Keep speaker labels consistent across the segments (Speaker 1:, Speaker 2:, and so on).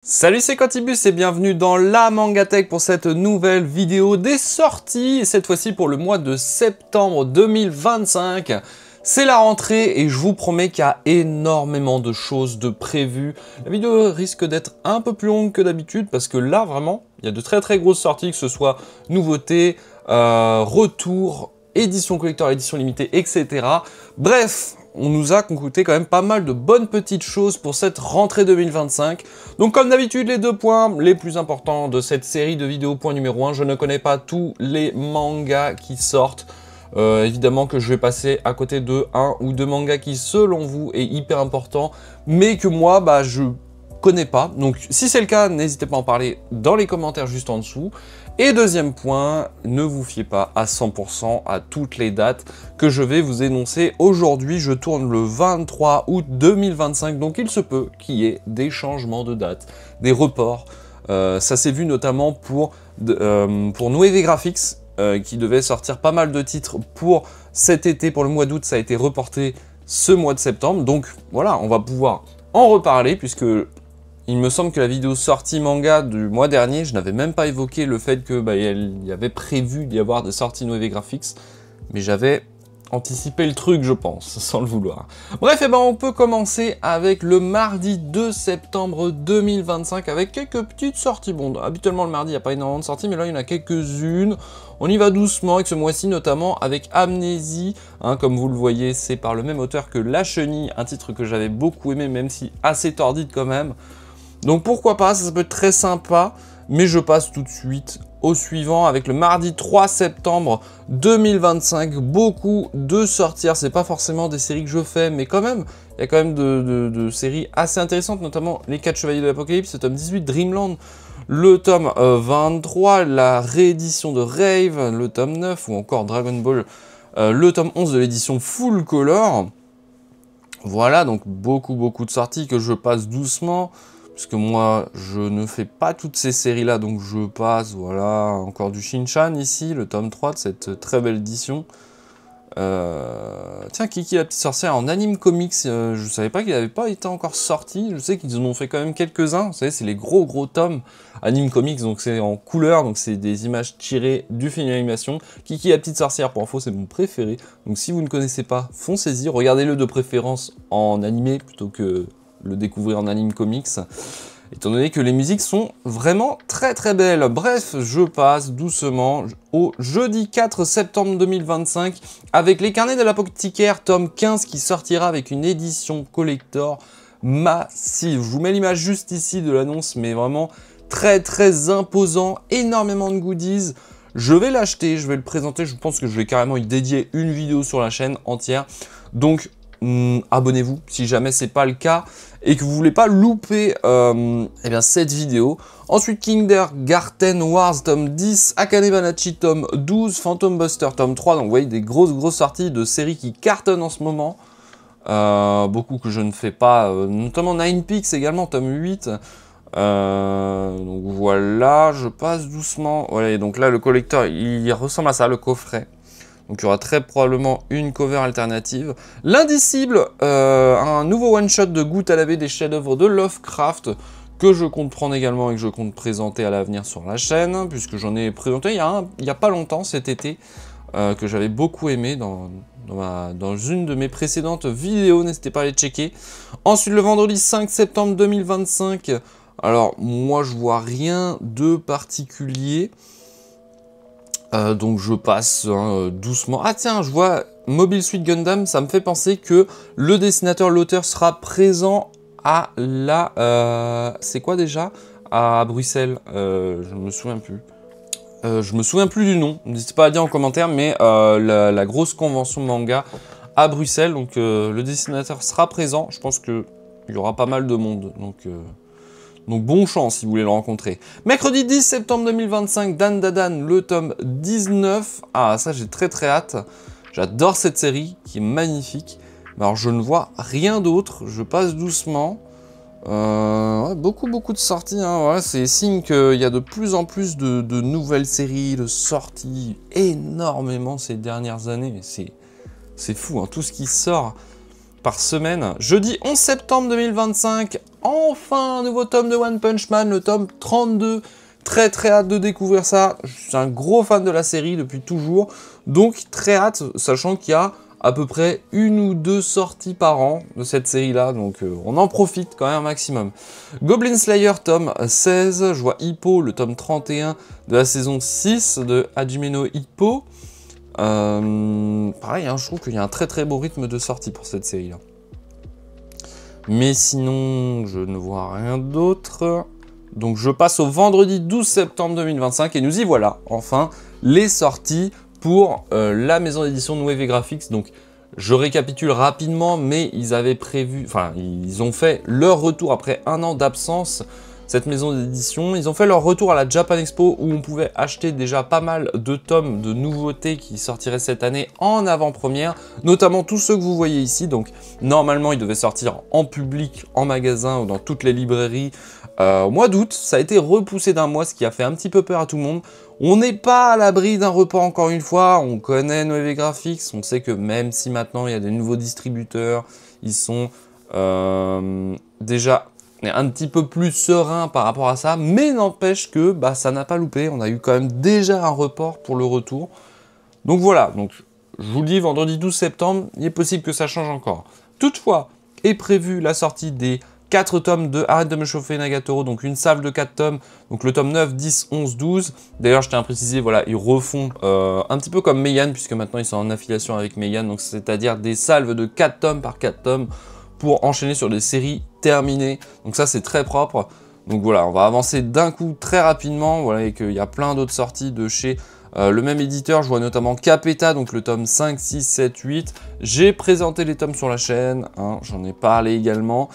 Speaker 1: Salut, c'est Quantibus et bienvenue dans la Mangatech pour cette nouvelle vidéo des sorties, cette fois-ci pour le mois de septembre 2025. C'est la rentrée et je vous promets qu'il y a énormément de choses de prévues. La vidéo risque d'être un peu plus longue que d'habitude parce que là, vraiment, il y a de très grosses sorties, que ce soit nouveautés, retours, édition collector, édition limitée, etc. Bref, on nous a concocté quand même pas mal de bonnes petites choses pour cette rentrée 2025. Donc comme d'habitude, les deux points les plus importants de cette série de vidéos. Point numéro 1, je ne connais pas tous les mangas qui sortent. Évidemment que je vais passer à côté de un ou deux mangas qui, selon vous, est hyper important, mais que moi, je connais pas. Donc si c'est le cas, n'hésitez pas à en parler dans les commentaires juste en dessous. Et deuxième point, ne vous fiez pas à 100% à toutes les dates que je vais vous énoncer aujourd'hui. Je tourne le 23 août 2025, donc il se peut qu'il y ait des changements de date, des reports. Ça s'est vu notamment pour Noévé Graphics, qui devait sortir pas mal de titres pour cet été, pour le mois d'août. Ça a été reporté ce mois de septembre. Donc voilà, on va pouvoir en reparler puisque il me semble que la vidéo sortie manga du mois dernier, je n'avais même pas évoqué le fait que il y avait prévu d'y avoir des sorties Noévé Graphics, mais j'avais anticipé le truc, je pense, sans le vouloir. Bref, on peut commencer avec le mardi 2 septembre 2025 avec quelques petites sorties. Bon, habituellement le mardi, il n'y a pas énormément de sorties, mais là, il y en a quelques-unes. On y va doucement avec ce mois-ci, notamment avec Amnésie. Comme vous le voyez, c'est par le même auteur que La Chenille, un titre que j'avais beaucoup aimé, même si assez tordide quand même. Donc pourquoi pas, ça peut être très sympa, mais je passe tout de suite au suivant avec le mardi 3 septembre 2025. Beaucoup de sorties, c'est pas forcément des séries que je fais, mais quand même, il y a quand même de séries assez intéressantes, notamment les 4 Chevaliers de l'Apocalypse, le tome 18, Dreamland, le tome 23, la réédition de Rave, le tome 9, ou encore Dragon Ball, le tome 11 de l'édition Full Color. Voilà, donc beaucoup de sorties que je passe doucement. Parce que moi, je ne fais pas toutes ces séries-là, donc je passe, voilà, encore du Shin-Chan ici, le tome 3 de cette très belle édition. Tiens, Kiki la petite sorcière en anime comics, je savais pas qu'il n'avait pas été encore sorti, je sais qu'ils en ont fait quand même quelques-uns, vous savez, c'est les gros tomes anime comics, donc c'est en couleur, donc c'est des images tirées du film d'animation. Kiki la petite sorcière, pour info, c'est mon préféré, donc si vous ne connaissez pas, foncez-y, regardez-le de préférence en animé plutôt que le découvrir en anime comics, étant donné que les musiques sont vraiment très belles. Bref, je passe doucement au jeudi 4 septembre 2025 avec Les Carnets de l'Apothicaire, tome 15 qui sortira avec une édition collector massive. Je vous mets l'image juste ici de l'annonce, mais vraiment très imposant, énormément de goodies. Je vais l'acheter, je vais le présenter, je pense que je vais carrément y dédier une vidéo sur la chaîne entière. Donc abonnez-vous si jamais c'est pas le cas et que vous voulez pas louper cette vidéo. Ensuite, Kindergarten Wars tome 10, Akane Banachi tome 12, Phantom Buster tome 3. Donc vous voyez des grosses sorties de séries qui cartonnent en ce moment. Beaucoup que je ne fais pas, notamment Nine Peaks également, tome 8. Donc voilà, je passe doucement. Voilà, donc là le collecteur il ressemble à ça, le coffret. Donc il y aura très probablement une cover alternative. L'Indicible, un nouveau one-shot de Goutte à laver des chefs-d'œuvre de Lovecraft, que je compte prendre également et que je compte présenter à l'avenir sur la chaîne, puisque j'en ai présenté il y a pas longtemps, cet été, que j'avais beaucoup aimé dans une de mes précédentes vidéos, n'hésitez pas à les checker. Ensuite, le vendredi 5 septembre 2025, alors moi je vois rien de particulier. Donc je passe doucement. Ah tiens, je vois Mobile Suit Gundam, ça me fait penser que le dessinateur, l'auteur sera présent à la... c'est quoi déjà? À Bruxelles, je me souviens plus. Je me souviens plus du nom, n'hésitez pas à dire en commentaire, mais la grosse convention manga à Bruxelles, donc le dessinateur sera présent, je pense qu'il y aura pas mal de monde, donc bon chance si vous voulez le rencontrer. Mercredi 10 septembre 2025, Dan Dadan, le tome 19. Ah ça j'ai très hâte. J'adore cette série qui est magnifique. Alors je ne vois rien d'autre, je passe doucement. Ouais, beaucoup de sorties, voilà, c'est signe qu'il y a de plus en plus de nouvelles séries, de sorties, énormément ces dernières années. C'est fou, tout ce qui sort. par semaine. Jeudi 11 septembre 2025, enfin un nouveau tome de One Punch Man, le tome 32. Très hâte de découvrir ça. Je suis un gros fan de la série depuis toujours. Donc très hâte, sachant qu'il y a à peu près 1 ou 2 sorties par an de cette série-là. Donc on en profite quand même un maximum. Goblin Slayer, tome 16. Je vois Hippo, le tome 31 de la saison 6 de Hajime no Ippo. Pareil, hein, je trouve qu'il y a un très beau rythme de sortie pour cette série-là. Mais sinon, je ne vois rien d'autre. Donc je passe au vendredi 12 septembre 2025 et nous y voilà, enfin, les sorties pour la maison d'édition Nueve Graphics. Donc je récapitule rapidement, mais ils avaient prévu, enfin ils ont fait leur retour après 1 an d'absence, cette maison d'édition. Ils ont fait leur retour à la Japan Expo où on pouvait acheter déjà pas mal de tomes de nouveautés qui sortiraient cette année en avant-première, notamment tous ceux que vous voyez ici. Donc normalement ils devaient sortir en public, en magasin ou dans toutes les librairies au mois d'août. Ça a été repoussé d'1 mois, ce qui a fait un petit peu peur à tout le monde. On n'est pas à l'abri d'un report encore une fois, on connaît Nueve Graphics, on sait que même si maintenant il y a des nouveaux distributeurs, ils sont déjà un petit peu plus sereins par rapport à ça, mais n'empêche que ça n'a pas loupé, on a eu quand même déjà un report pour le retour. Donc voilà, donc, je vous le dis, vendredi 12 septembre, il est possible que ça change encore. Toutefois, est prévue la sortie des 4 tomes de Arrête de me chauffer Nagatoro, donc une salve de 4 tomes, donc le tome 9, 10, 11, 12. D'ailleurs, je tiens à préciser, voilà, ils refont un petit peu comme Meian, puisque maintenant ils sont en affiliation avec Meian, donc c'est-à-dire des salves de 4 tomes par 4 tomes pour enchaîner sur des séries terminées. Donc ça, c'est très propre. Donc voilà, on va avancer d'un coup très rapidement, voilà, et qu'il y a plein d'autres sorties de chez le même éditeur. Je vois notamment Capeta, donc le tome 5, 6, 7, 8. J'ai présenté les tomes sur la chaîne, hein, j'en ai parlé également.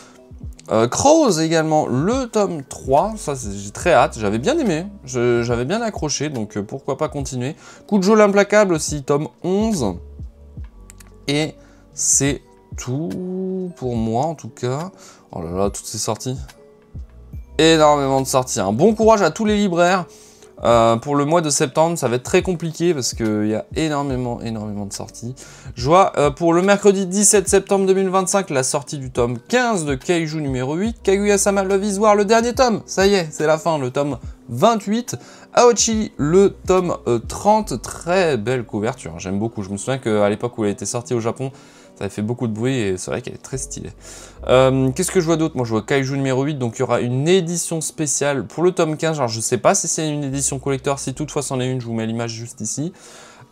Speaker 1: Crows également, le tome 3, ça j'ai très hâte, j'avais bien aimé, j'avais bien accroché, donc pourquoi pas continuer. Kujo l'implacable aussi, tome 11. Et c'est tout pour moi en tout cas. Oh là là, toutes ces sorties. Énormément de sorties, hein. Bon courage à tous les libraires. Pour le mois de septembre, ça va être très compliqué parce qu'il y a énormément de sorties. Je vois pour le mercredi 17 septembre 2025 la sortie du tome 15 de Kaiju numéro 8, Kaguya-sama Love is War, le dernier tome, ça y est, c'est la fin, le tome 28, Aochi, le tome 30, très belle couverture, j'aime beaucoup, je me souviens qu'à l'époque où elle était sortie au Japon, ça avait fait beaucoup de bruit et c'est vrai qu'elle est très stylée. Qu'est-ce que je vois d'autre? Moi je vois Kaiju numéro 8, donc il y aura une édition spéciale pour le tome 15. Alors je sais pas si c'est une édition collector, si toutefois c'en est une, je vous mets l'image juste ici.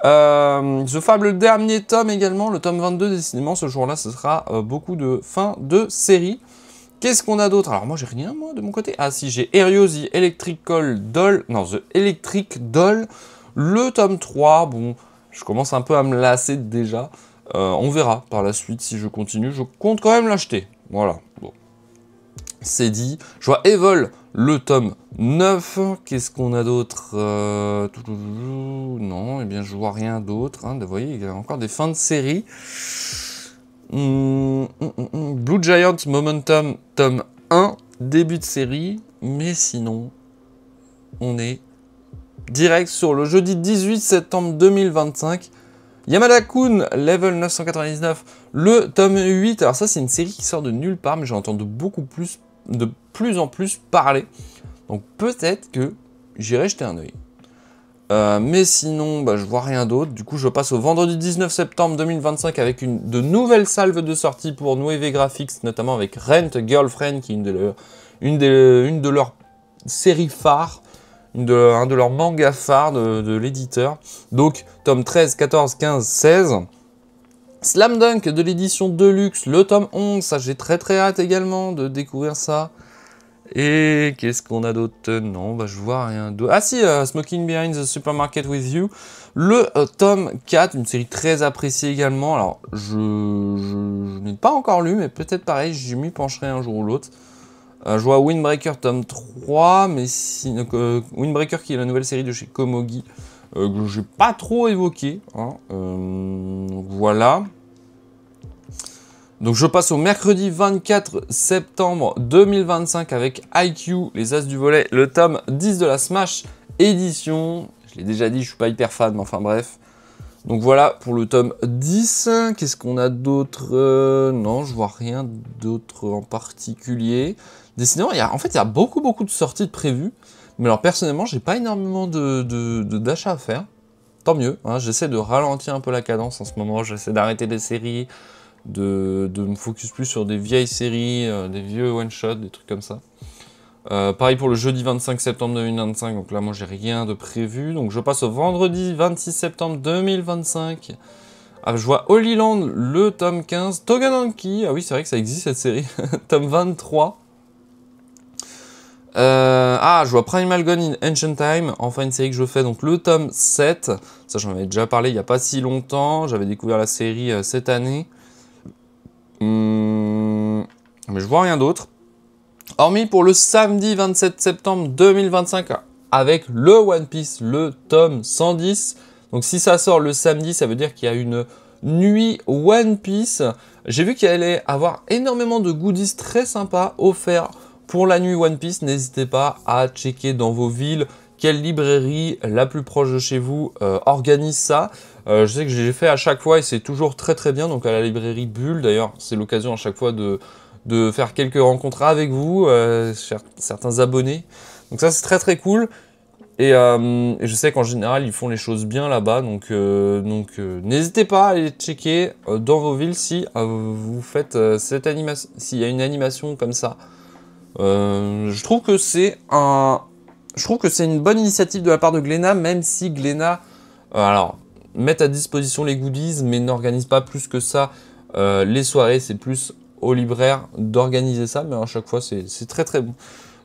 Speaker 1: The Fable, le dernier tome également, le tome 22, décidément ce jour-là ce sera beaucoup de fin de série. Qu'est-ce qu'on a d'autre? Alors moi j'ai rien moi de mon côté. Ah si, j'ai Erio The Electrical Doll, non The Electric Doll, le tome 3, bon je commence un peu à me lasser déjà. On verra par la suite si je continue. Je compte quand même l'acheter. Voilà. Bon. C'est dit. Je vois Evol, le tome 9. Qu'est-ce qu'on a d'autre? Non, eh bien, je vois rien d'autre. Hein. Vous voyez, il y a encore des fins de série. Blue Giant Momentum, tome 1. Début de série. Mais sinon, on est direct sur le jeudi 18 septembre 2025. Yamada-kun, level 999, le tome 8. Alors ça, c'est une série qui sort de nulle part, mais j'en entends de plus en plus parler. Donc peut-être que j'irai jeter un oeil. Mais sinon, je vois rien d'autre. Du coup, je passe au vendredi 19 septembre 2025 avec de nouvelles salves de sortie pour Nueve Graphics, notamment avec Rent Girlfriend, qui est une de leurs séries phares. Un de leurs mangas phares de l'éditeur. Donc, tome 13, 14, 15, 16. Slam Dunk de l'édition Deluxe, le tome 11. Ça, j'ai très hâte également de découvrir ça. Et qu'est-ce qu'on a d'autre? Non, je vois rien d'autre. Ah si, Smoking Behind the Supermarket with You. Le tome 4, une série très appréciée également. Alors, je n'ai pas encore lu, mais peut-être pareil, j'y m'y pencherai un jour ou l'autre. Je vois Windbreaker tome 3, mais si, Windbreaker qui est la nouvelle série de chez Komogi, que je n'ai pas trop évoqué. Hein, voilà. Donc je passe au mercredi 24 septembre 2025 avec IQ, les As du Volet, le tome 10 de la Smash Edition. Je l'ai déjà dit, je suis pas hyper fan, mais enfin bref. Donc voilà pour le tome 10. Qu'est-ce qu'on a d'autre? Non, je vois rien d'autre en particulier. Décidément, en fait, il y a beaucoup de sorties de prévues. Mais alors, personnellement, j'ai pas énormément d'achats à faire. Tant mieux, hein, j'essaie de ralentir un peu la cadence en ce moment. J'essaie d'arrêter les séries, de me focus plus sur des vieilles séries, des vieux one-shots, des trucs comme ça. Pareil pour le jeudi 25 septembre 2025, donc là moi j'ai rien de prévu. Donc je passe au vendredi 26 septembre 2025. Ah, je vois Holy Land, le tome 15. Togananki, ah oui c'est vrai que ça existe cette série, tome 23. Je vois Primal Gun in Ancient Time, enfin une série que je fais, donc le tome 7. Ça j'en avais déjà parlé il n'y a pas si longtemps, j'avais découvert la série cette année. Mais je vois rien d'autre. Hormis pour le samedi 27 septembre 2025 avec le One Piece, le tome 110. Donc si ça sort le samedi, ça veut dire qu'il y a une nuit One Piece. J'ai vu qu'il allait avoir énormément de goodies très sympas offerts pour la nuit One Piece. N'hésitez pas à checker dans vos villes quelle librairie la plus proche de chez vous organise ça. Je sais que j'ai fait à chaque fois et c'est toujours très bien. Donc à la librairie Bulle, d'ailleurs, c'est l'occasion à chaque fois de faire quelques rencontres avec vous, certains abonnés. Donc ça, c'est très cool. Et je sais qu'en général, ils font les choses bien là-bas. Donc n'hésitez pas à aller checker dans vos villes si vous faites cette animation, s'il y a une animation comme ça. Je trouve que c'est une bonne initiative de la part de Glénat, même si Glénat, met à disposition les goodies, mais n'organise pas plus que ça les soirées. C'est plus au libraire d'organiser ça, mais à chaque fois c'est très bon.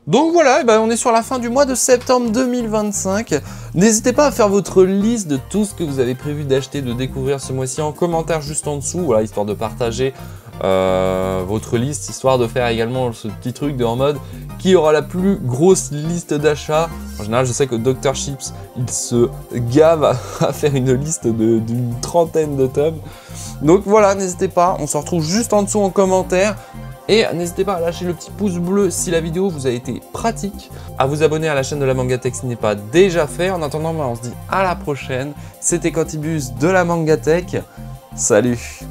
Speaker 1: Donc voilà, on est sur la fin du mois de septembre 2025. N'hésitez pas à faire votre liste de tout ce que vous avez prévu d'acheter, de découvrir ce mois-ci en commentaire juste en dessous, voilà, histoire de partager votre liste, histoire de faire également ce petit truc de en mode qui aura la plus grosse liste d'achats. En général, je sais que Dr Chips, il se gave à faire une liste d'une trentaine de tomes. Donc voilà, n'hésitez pas, on se retrouve juste en dessous en commentaire. Et n'hésitez pas à lâcher le petit pouce bleu si la vidéo vous a été pratique, à vous abonner à la chaîne de la Mangatech si ce n'est pas déjà fait. En attendant, on se dit à la prochaine. C'était Quantibus de la Mangatech. Salut!